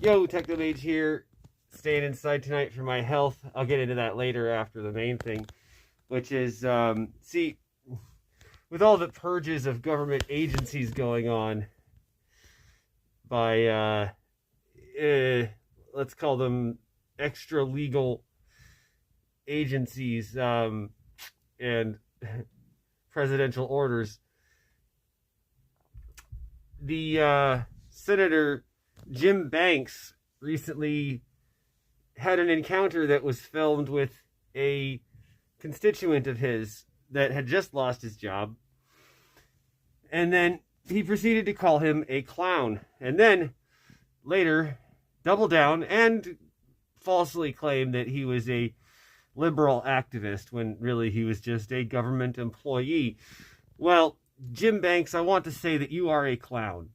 Yo, Technomage here, staying inside tonight for my health. I'll get into that later after the main thing, which is, see, with all the purges of government agencies going on by, let's call them extra legal agencies, and presidential orders, the, Senator Jim Banks recently had an encounter that was filmed with a constituent of his that had just lost his job. And then he proceeded to call him a clown. And then later double down and falsely claim that he was a liberal activist when really he was just a government employee. Well, Jim Banks, I want to say that you are a clown.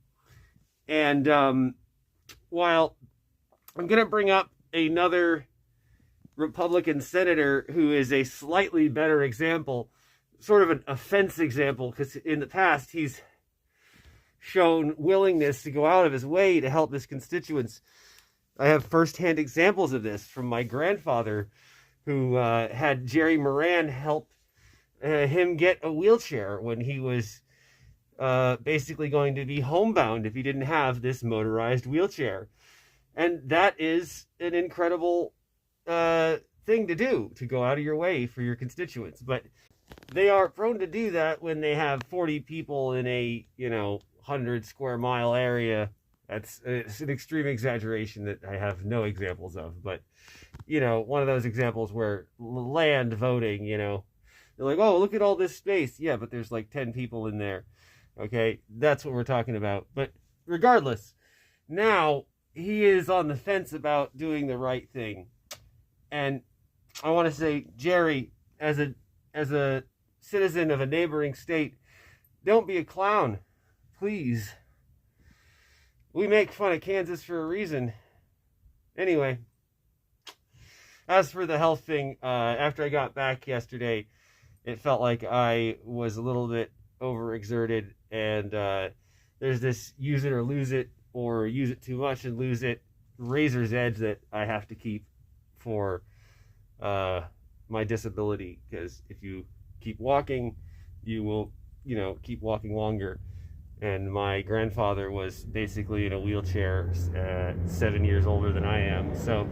And while I'm going to bring up another Republican senator who is a slightly better example, sort of an offense example, because in the past he's shown willingness to go out of his way to help his constituents. I have firsthand examples of this from my grandfather, who had Jerry Moran help him get a wheelchair when he was basically going to be homebound if he didn't have this motorized wheelchair. And that is an incredible thing to do, to go out of your way for your constituents. But they are prone to do that when they have 40 people in a, 100 square mile area. It's an extreme exaggeration that I have no examples of. But, one of those examples where land voting, they're like, oh, look at all this space. Yeah, but there's like 10 people in there. Okay, that's what we're talking about. But regardless, now he is on the fence about doing the right thing. And I want to say, Jerry, as a citizen of a neighboring state, don't be a clown, please. We make fun of Kansas for a reason. Anyway, as for the health thing, after I got back yesterday, it felt like I was a little bit overexerted, and there's this use it or lose it, or use it too much and lose it razor's edge that I have to keep for my disability, because if you keep walking, you will, keep walking longer. And my grandfather was basically in a wheelchair, 7 years older than I am. So,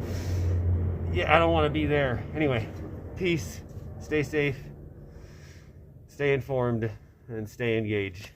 yeah, I don't want to be there. Anyway, peace, stay safe, stay informed, and stay engaged.